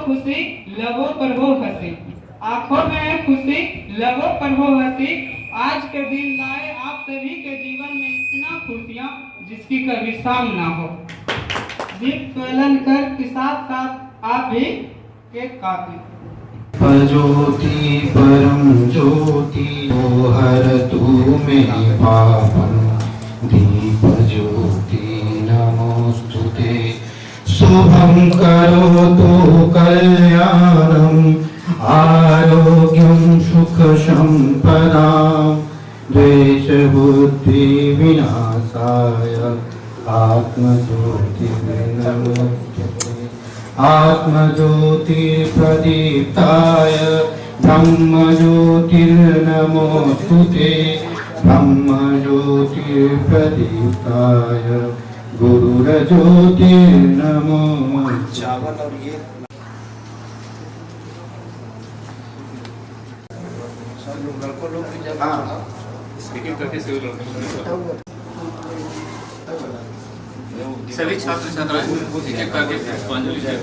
खुशी, लबों पर हो हंसी। आंखों में है खुशी, लबों पर हो हंसी। आज के दिन लाए आप सभी के जीवन में इतना खुशियाँ जिसकी कभी शाम ना हो। दीप ज्वलन कर के साथ साथ आप भी केक काटें। ज्योति परम ज्योति ओ हर तू मेरे पापम। दीप ज्योति नमोस्तुते। शुभं करोतु कल्याणं आरोग्यं सुख संपदां। द्वेष बुद्धि विनाशाय आत्मज्योति नमोस्तुते। आत्मज्योति प्रदीप्ताय ब्रह्मज्योतिर्नमोस्तुते। ब्रह्मज्योति प्रदीप्ताय गुरुर्ज्योतिर्नमो। चावल और ये सब लड़कों लोग भी जब स्पीकिंग करके सभी छात्र छात्राएं एक एक करके पुष्पांजलि दें।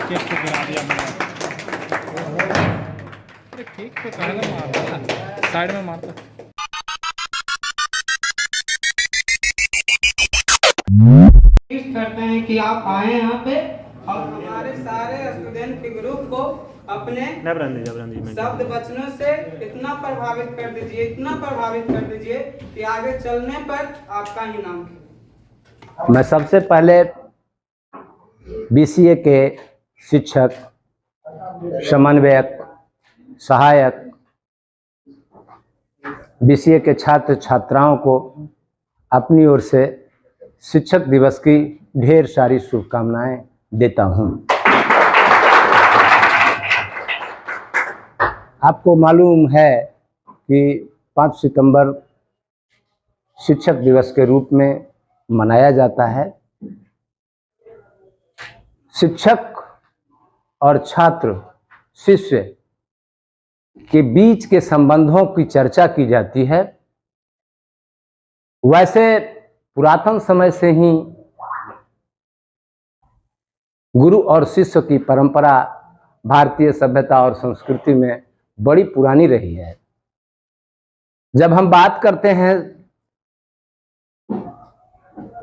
केक को गिरा दिया मैंने। अरे केक को कहाँ ना मार रहा, साइड में मारता। करते हैं कि आप आए यहाँ पे और हमारे सारे स्टूडेंट के ग्रुप को अपने शब्द वचनों से इतना प्रभावित कर दीजिए, इतना प्रभावित कर दीजिए कि आगे चलने पर आपका ही नाम है। मैं सबसे पहले बीसीए के शिक्षक, समन्वयक, सहायक, बीसीए के छात्र छात्राओं को अपनी ओर से शिक्षक दिवस की ढेर सारी शुभकामनाएं देता हूं। आपको मालूम है कि 5 सितंबर शिक्षक दिवस के रूप में मनाया जाता है। शिक्षक और छात्र, शिष्य के बीच के संबंधों की चर्चा की जाती है। वैसे पुरातन समय से ही गुरु और शिष्य की परंपरा भारतीय सभ्यता और संस्कृति में बड़ी पुरानी रही है। जब हम बात करते हैं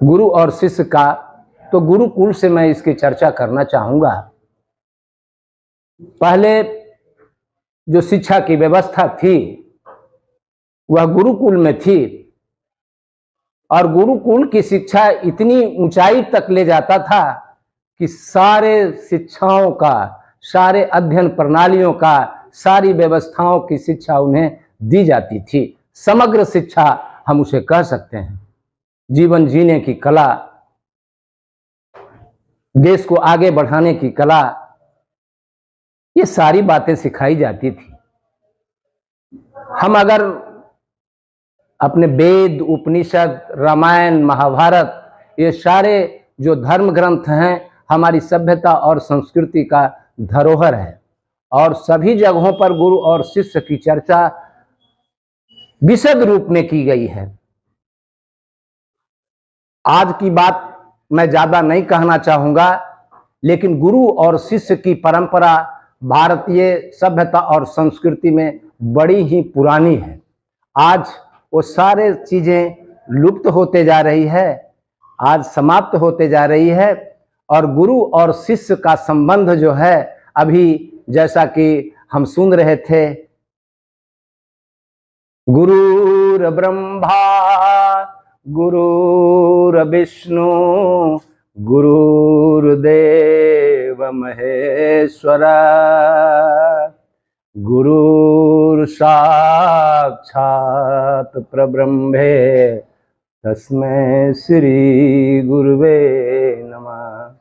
गुरु और शिष्य का, तो गुरुकुल से मैं इसकी चर्चा करना चाहूंगा। पहले जो शिक्षा की व्यवस्था थी वह गुरुकुल में थी, और गुरुकुल की शिक्षा इतनी ऊंचाई तक ले जाता था कि सारे शिक्षाओं का, सारे अध्ययन प्रणालियों का, सारी व्यवस्थाओं की शिक्षा उन्हें दी जाती थी। समग्र शिक्षा हम उसे कह सकते हैं। जीवन जीने की कला, देश को आगे बढ़ाने की कला, ये सारी बातें सिखाई जाती थी। हम अगर अपने वेद, उपनिषद, रामायण, महाभारत, ये सारे जो धर्म ग्रंथ हैं, हमारी सभ्यता और संस्कृति का धरोहर है, और सभी जगहों पर गुरु और शिष्य की चर्चा विशद रूप में की गई है। आज की बात मैं ज्यादा नहीं कहना चाहूंगा, लेकिन गुरु और शिष्य की परंपरा भारतीय सभ्यता और संस्कृति में बड़ी ही पुरानी है। आज वो सारे चीजें लुप्त होते जा रही है, आज समाप्त होते जा रही है। और गुरु और शिष्य का संबंध जो है, अभी जैसा कि हम सुन रहे थे, गुरुर ब्रह्मा गुरुर्विष्णु गुरुर्देव महेश्वर गुरुर साक्षात परब्रह्मे तस्मै श्री गुरुवे नमः।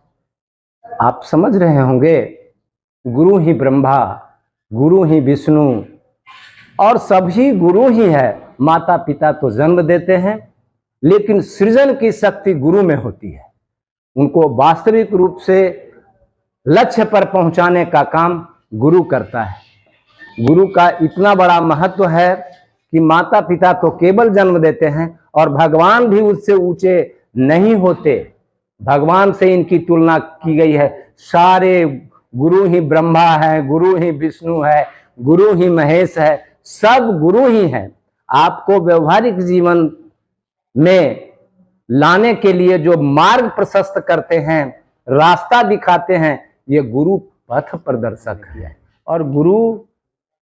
आप समझ रहे होंगे, गुरु ही ब्रह्मा, गुरु ही विष्णु और सभी गुरु ही है। माता पिता तो जन्म देते हैं, लेकिन सृजन की शक्ति गुरु में होती है। उनको वास्तविक रूप से लक्ष्य पर पहुंचाने का काम गुरु करता है। गुरु का इतना बड़ा महत्व है कि माता पिता तो केवल जन्म देते हैं और भगवान भी उससे ऊंचे नहीं होते। भगवान से इनकी तुलना की गई है। सारे गुरु ही ब्रह्मा है, गुरु ही विष्णु है, गुरु ही महेश है, सब गुरु ही हैं। आपको व्यवहारिक जीवन में लाने के लिए जो मार्ग प्रशस्त करते हैं, रास्ता दिखाते हैं, ये गुरु पथ प्रदर्शक है। और गुरु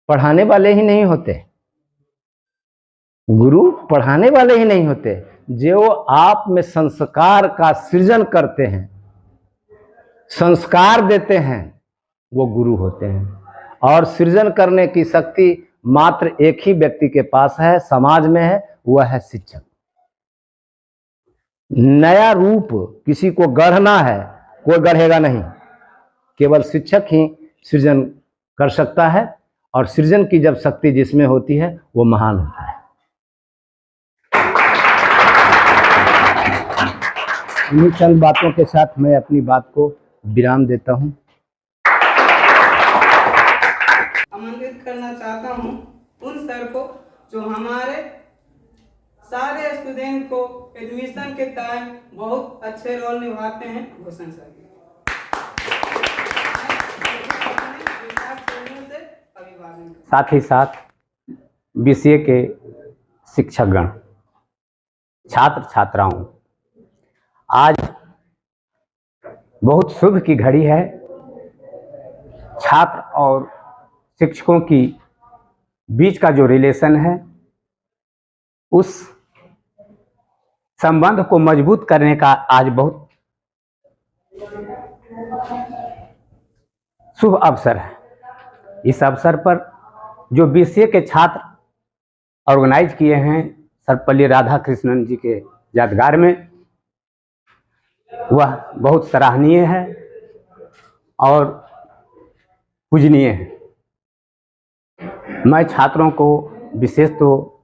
पढ़ाने वाले ही नहीं होते, गुरु पढ़ाने वाले ही नहीं होते, जो आप में संस्कार का सृजन करते हैं, संस्कार देते हैं, वो गुरु होते हैं। और सृजन करने की शक्ति मात्र एक ही व्यक्ति के पास है, समाज में है, वह है शिक्षक। नया रूप किसी को गढ़ना है, कोई गढ़ेगा नहीं, केवल शिक्षक ही सृजन कर सकता है। और सृजन की जब शक्ति जिसमें होती है, वो महान होता है। इन्हीं चंद बातों के साथ मैं अपनी बात को विराम देता हूं। आमंत्रित करना चाहता हूं उन सर को जो हमारे सारे स्टूडेंट को एडमिशन के टाइम बहुत अच्छे रोल निभाते हैं। भूषण सर साथ ही साथ बीसीए के शिक्षकगण, छात्र छात्राओं, आज बहुत शुभ की घड़ी है। छात्र और शिक्षकों की बीच का जो रिलेशन है, उस संबंध को मजबूत करने का आज बहुत शुभ अवसर है। इस अवसर पर जो बीसीए के छात्र ऑर्गेनाइज किए हैं सर्वपल्ली राधाकृष्णन जी के यादगार में, वह बहुत सराहनीय है और पूजनीय है। मैं छात्रों को विशेष तो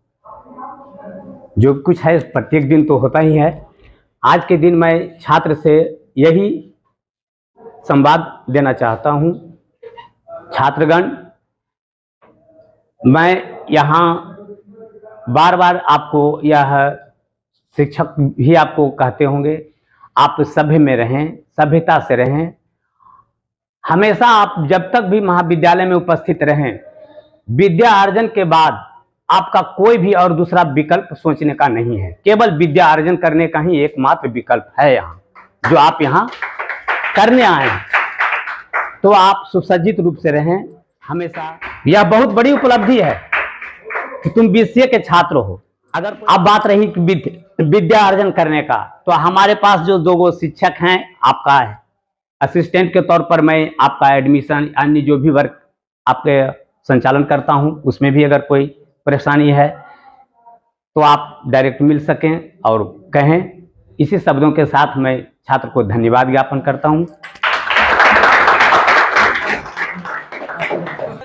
जो कुछ है प्रत्येक दिन तो होता ही है, आज के दिन मैं छात्र से यही संवाद देना चाहता हूँ। छात्रगण, मैं यहाँ बार बार आपको, यह शिक्षक भी आपको कहते होंगे, आप सभ्य में रहें, सभ्यता से रहें। हमेशा आप जब तक भी महाविद्यालय में उपस्थित रहें, विद्या अर्जन के बाद आपका कोई भी और दूसरा विकल्प सोचने का नहीं है। केवल विद्या अर्जन करने का ही एकमात्र विकल्प है यहाँ, जो आप यहाँ करने आए हैं। तो आप सुसज्जित रूप से रहें हमेशा। यह बहुत बड़ी उपलब्धि है कि तुम बीसीए के छात्र हो। अगर अब बात रही विद्या अर्जन करने का, तो हमारे पास जो दो शिक्षक हैं, आपका है असिस्टेंट के तौर पर मैं आपका एडमिशन, अन्य जो भी वर्क आपके संचालन करता हूं, उसमें भी अगर कोई परेशानी है तो आप डायरेक्ट मिल सकें और कहें। इसी शब्दों के साथ मैं छात्र को धन्यवाद ज्ञापन करता हूं।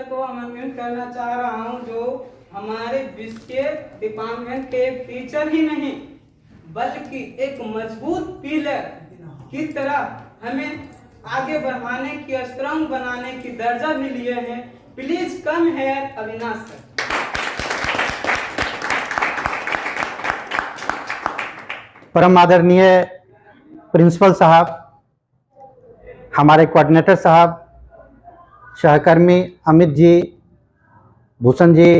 को आमंत्रित करना चाह रहा हूं, जो हमारे बीसीए डिपार्टमेंट के एक टीचर ही नहीं, बल्कि एक मजबूत पिलर की तरह हमें आगे बढ़ाने की, स्ट्रांग बनाने की दर्जा भी लिए हैं। Please come here Avinash sir. परम आदरणीय प्रिंसिपल साहब, हमारे कोऑर्डिनेटर साहब, सहकर्मी अमित जी, भूषण जी,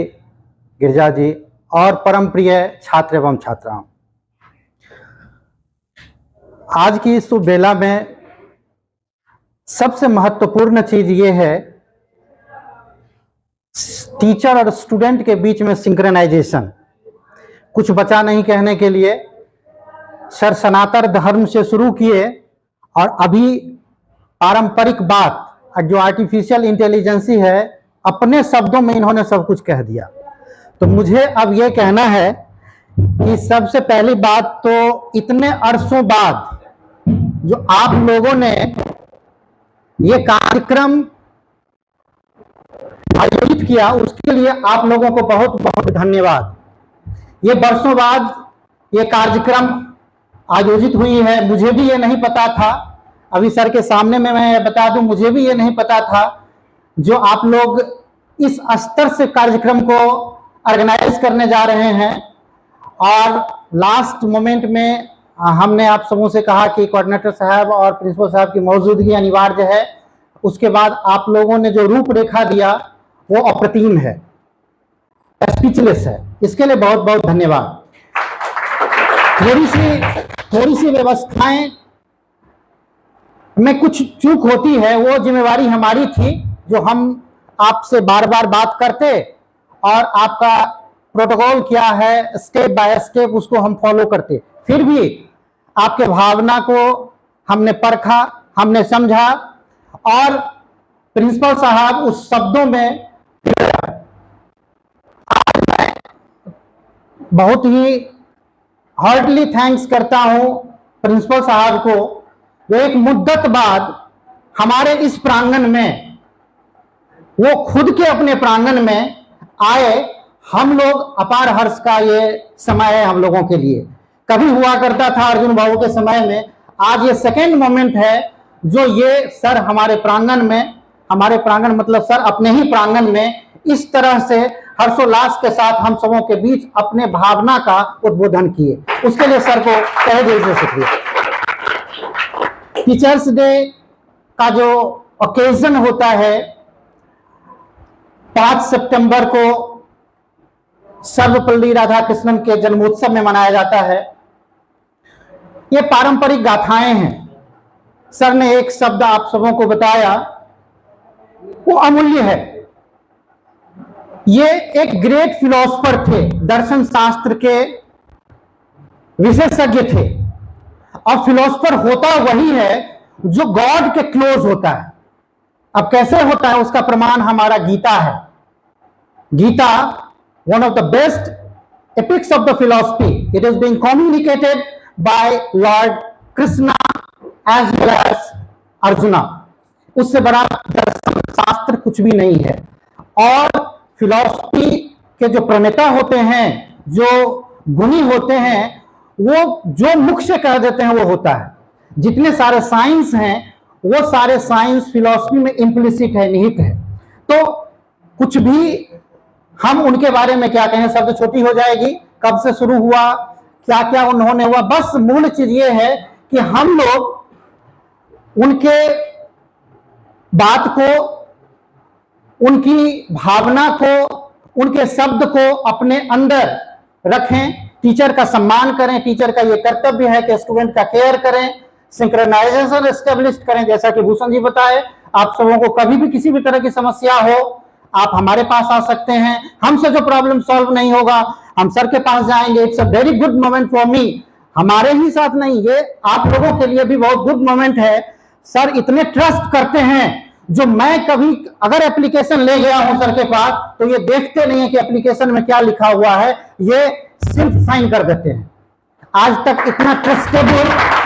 गिरजा जी और परम प्रिय छात्र एवं छात्राओं, आज की इस बेला में सबसे महत्वपूर्ण चीज ये है, टीचर और स्टूडेंट के बीच में सिंक्रोनाइजेशन। कुछ बचा नहीं कहने के लिए। सर सनातन धर्म से शुरू किए और अभी पारंपरिक बात जो आर्टिफिशियल इंटेलिजेंसी है, अपने शब्दों में इन्होंने सब कुछ कह दिया। तो मुझे अब ये कहना है कि सबसे पहली बात तो इतने अरसों बाद जो आप लोगों ने ये कार्यक्रम आयोजित किया, उसके लिए आप लोगों को बहुत बहुत धन्यवाद। ये बरसों बाद ये कार्यक्रम आयोजित हुई है, मुझे भी ये नहीं पता था। अभी सर के सामने में मैं बता दूं, मुझे भी ये नहीं पता था जो आप लोग इस स्तर से कार्यक्रम को ऑर्गेनाइज करने जा रहे हैं। और लास्ट मोमेंट में हमने आप सबों से कहा कि कोऑर्डिनेटर साहब और प्रिंसिपल साहब की मौजूदगी अनिवार्य है। उसके बाद आप लोगों ने जो रूपरेखा दिया वो अप्रतिम है, स्पीचलेस है। इसके लिए बहुत बहुत धन्यवाद। थोड़ी सी व्यवस्थाएं में कुछ चूक होती है, वो जिम्मेवारी हमारी थी, जो हम आपसे बार बार बात करते और आपका प्रोटोकॉल क्या है स्टेप बाय स्टेप उसको हम फॉलो करते। फिर भी आपके भावना को हमने परखा, हमने समझा और प्रिंसिपल साहब उस शब्दों में आज मैं बहुत ही हार्टली थैंक्स करता हूं प्रिंसिपल साहब को, जो एक मुद्दत बाद हमारे इस प्रांगण में, वो खुद के अपने प्रांगण में आए। हम लोग अपार हर्ष का ये समय है हम लोगों के लिए। कभी हुआ करता था अर्जुन बाबू के समय में, आज ये सेकेंड मोमेंट है जो ये सर हमारे प्रांगण मतलब सर अपने ही प्रांगण में इस तरह से हर्षोल्लास के साथ हम सबों के बीच अपने भावना का उद्बोधन किए। उसके लिए सर को तहे दिल से शुक्रिया। टीचर्स डे का जो ओकेजन होता है 5 सितंबर को सर्वपल्ली राधाकृष्णन के जन्मोत्सव में मनाया जाता है। ये पारंपरिक गाथाएं हैं। सर ने एक शब्द आप सबों को बताया, वो अमूल्य है। ये एक ग्रेट फिलोसफर थे, दर्शन शास्त्र के विशेषज्ञ थे। और फिलोसफर होता वही है जो गॉड के क्लोज होता है। अब कैसे होता है उसका प्रमाण हमारा गीता है। Gita, one of the best epics of the philosophy, it is being communicated by Lord Krishna as well as Arjuna। उससे बड़ा दर्शन शास्त्र कुछ भी नहीं है। और फिलॉसफी के जो प्रणेता होते हैं, जो गुणी होते हैं, वो जो मुख से कह देते हैं वो होता है। जितने सारे साइंस हैं वो सारे साइंस फिलॉसफी में इम्प्लिसिट है, निहित है। तो कुछ भी हम उनके बारे में क्या कहें, शब्द छोटी हो जाएगी। कब से शुरू हुआ, क्या क्या उन्होंने हुआ, बस मूल चीज ये है कि हम लोग उनके बात को, उनकी भावना को, उनके शब्द को अपने अंदर रखें। टीचर का सम्मान करें। टीचर का ये कर्तव्य है कि स्टूडेंट का केयर करें, सिंक्रोनाइजेशन एस्टेब्लिश करें। जैसा कि भूषण जी बताए, आप सबों को कभी भी किसी भी तरह की समस्या हो, आप हमारे पास आ सकते हैं। हमसे जो प्रॉब्लम सॉल्व नहीं होगा, हम सर के पास जाएंगे। It's a very good moment for me. हमारे ही साथ नहीं, ये आप लोगों के लिए भी बहुत गुड मोमेंट है। सर इतने ट्रस्ट करते हैं, जो मैं कभी अगर एप्लीकेशन ले गया हूं सर के पास, तो ये देखते नहीं है कि एप्लीकेशन में क्या लिखा हुआ है, ये सिर्फ साइन कर देते हैं। आज तक इतना ट्रस्टेबल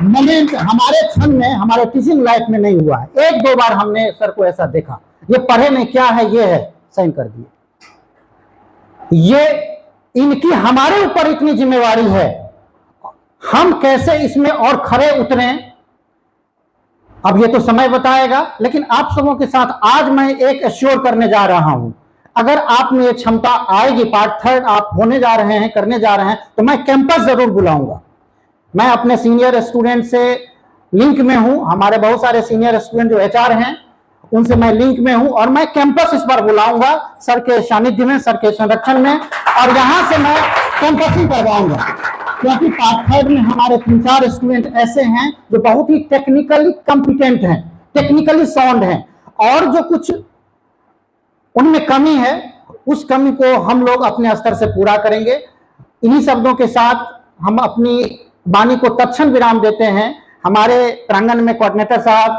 मोमेंट हमारे क्षण में, हमारे टीचिंग लाइफ में नहीं हुआ है। एक दो बार हमने सर को ऐसा देखा, ये पढ़े नहीं, क्या है, ये है, साइन कर दिए। ये इनकी हमारे ऊपर इतनी जिम्मेवारी है, हम कैसे इसमें और खरे उतरें, अब ये तो समय बताएगा। लेकिन आप सबों के साथ आज मैं एक एश्योर करने जा रहा हूं, अगर आप में ये क्षमता आएगी, पार्ट थर्ड आप होने जा रहे हैं, करने जा रहे हैं, तो मैं कैंपस जरूर बुलाऊंगा। मैं अपने सीनियर स्टूडेंट से लिंक में हूं। हमारे बहुत सारे सीनियर स्टूडेंट जो एचआर हैं, उनसे मैं लिंक में हूं और मैं कैंपस इस बार बुलाऊंगा सर के सानिध्य में, सर के संरक्षण में, और यहां से मैं कैंपसिंग करवाऊंगा, क्योंकि पार्ट थर्ड में हमारे 3-4 स्टूडेंट ऐसे हैं जो बहुत ही टेक्निकली कॉम्पिटेंट हैं, टेक्निकली साउंड हैं, और जो कुछ उनमें कमी है उस कमी को हम लोग अपने स्तर से पूरा करेंगे। इन्हीं शब्दों के साथ हम अपनी वाणी को तत्क्षण विराम देते हैं। हमारे प्रांगण में कोऑर्डिनेटर साहब,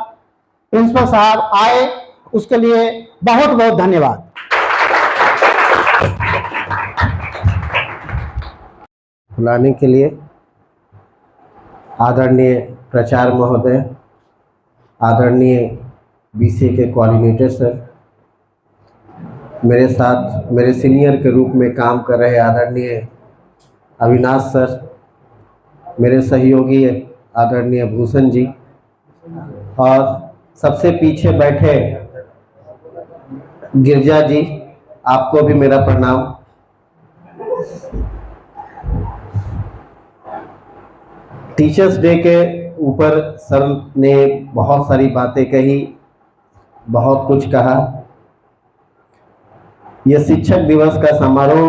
प्रिंसिपल साहब आए, उसके लिए बहुत बहुत धन्यवाद। बुलाने के लिए आदरणीय प्राचार्य महोदय, आदरणीय बीसीए के कोऑर्डिनेटर सर, मेरे साथ मेरे सीनियर के रूप में काम कर रहे आदरणीय अविनाश सर, मेरे सहयोगी आदरणीय भूषण जी, और सबसे पीछे बैठे गिरजा जी, आपको भी मेरा प्रणाम। टीचर्स डे के ऊपर सर ने बहुत सारी बातें कही, बहुत कुछ कहा। यह शिक्षक दिवस का समारोह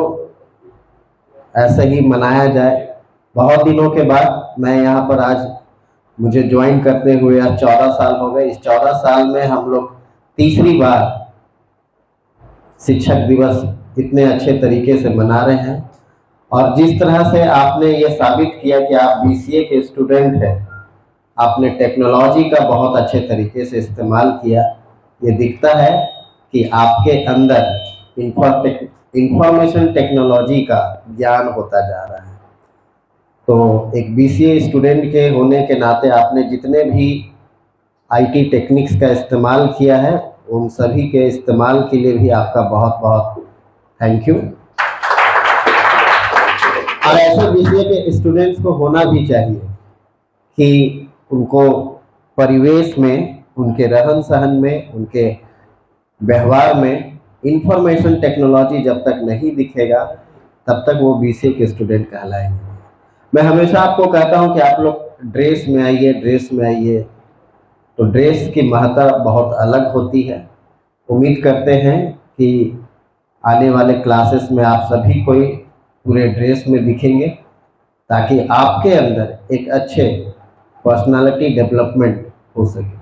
ऐसे ही मनाया जाए। बहुत दिनों के बाद मैं यहाँ पर आज, मुझे ज्वाइन करते हुए आज 14 साल हो गए। इस 14 साल में हम लोग तीसरी बार शिक्षक दिवस इतने अच्छे तरीके से मना रहे हैं, और जिस तरह से आपने ये साबित किया कि आप बीसीए के स्टूडेंट हैं, आपने टेक्नोलॉजी का बहुत अच्छे तरीके से इस्तेमाल किया। ये दिखता है कि आपके अंदर इंफॉर्मेशन टेक्नोलॉजी का ज्ञान होता जा रहा है। तो एक बीसीए स्टूडेंट के होने के नाते आपने जितने भी आईटी टेक्निक्स का इस्तेमाल किया है, उन सभी के इस्तेमाल के लिए भी आपका बहुत बहुत थैंक यू। और ऐसे बीसीए के स्टूडेंट्स को होना भी चाहिए कि उनको परिवेश में, उनके रहन सहन में, उनके व्यवहार में इंफॉर्मेशन टेक्नोलॉजी जब तक नहीं दिखेगा तब तक वो बीसीए के स्टूडेंट कहलाएंगे। मैं हमेशा आपको कहता हूं कि आप लोग ड्रेस में आइए, ड्रेस में आइए। तो ड्रेस की महत्ता बहुत अलग होती है। उम्मीद करते हैं कि आने वाले क्लासेस में आप सभी कोई पूरे ड्रेस में दिखेंगे, ताकि आपके अंदर एक अच्छे पर्सनालिटी डेवलपमेंट हो सके।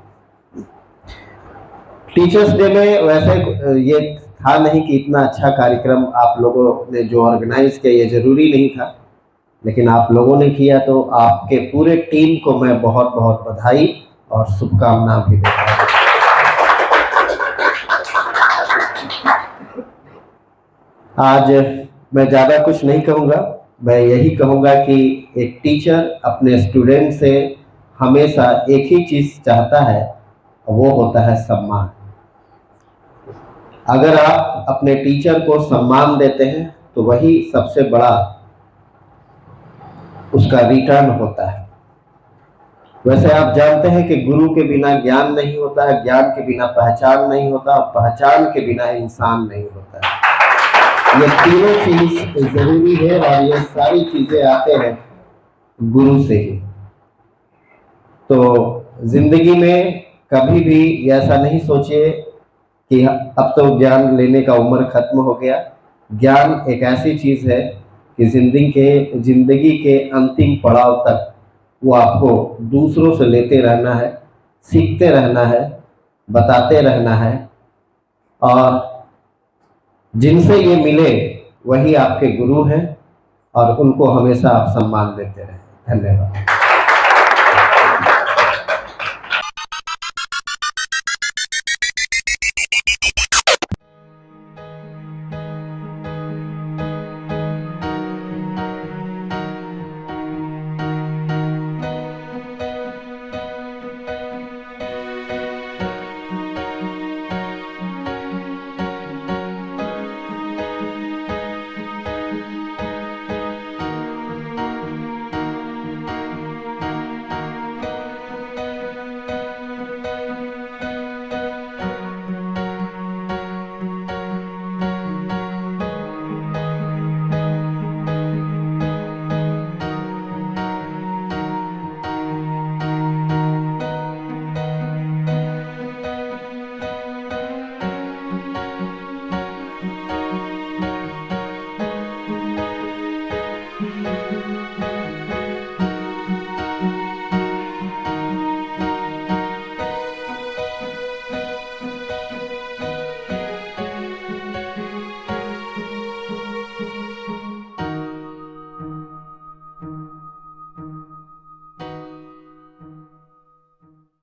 टीचर्स डे में वैसे ये था नहीं कि इतना अच्छा कार्यक्रम आप लोगों ने जो ऑर्गेनाइज किया, ये जरूरी नहीं था, लेकिन आप लोगों ने किया, तो आपके पूरे टीम को मैं बहुत बहुत बधाई और शुभकामना भी देता हूं। आज मैं ज़्यादा कुछ नहीं कहूँगा, मैं यही कहूँगा कि एक टीचर अपने स्टूडेंट से हमेशा एक ही चीज़ चाहता है, वो होता है सम्मान। अगर आप अपने टीचर को सम्मान देते हैं तो वही सबसे बड़ा उसका रिटर्न होता है। वैसे आप जानते हैं कि गुरु के बिना ज्ञान नहीं होता है, ज्ञान के बिना पहचान नहीं होता, और पहचान के बिना इंसान नहीं होता है। ये तीनों चीज जरूरी है, और ये सारी चीजें आते हैं गुरु से ही। तो जिंदगी में कभी भी ऐसा नहीं सोचिए कि अब तो ज्ञान लेने का उम्र खत्म हो गया। ज्ञान एक ऐसी चीज है कि जिंदगी के अंतिम पड़ाव तक वो आपको दूसरों से लेते रहना है, सीखते रहना है, बताते रहना है, और जिनसे ये मिले वही आपके गुरु हैं, और उनको हमेशा आप सम्मान देते रहें। धन्यवाद।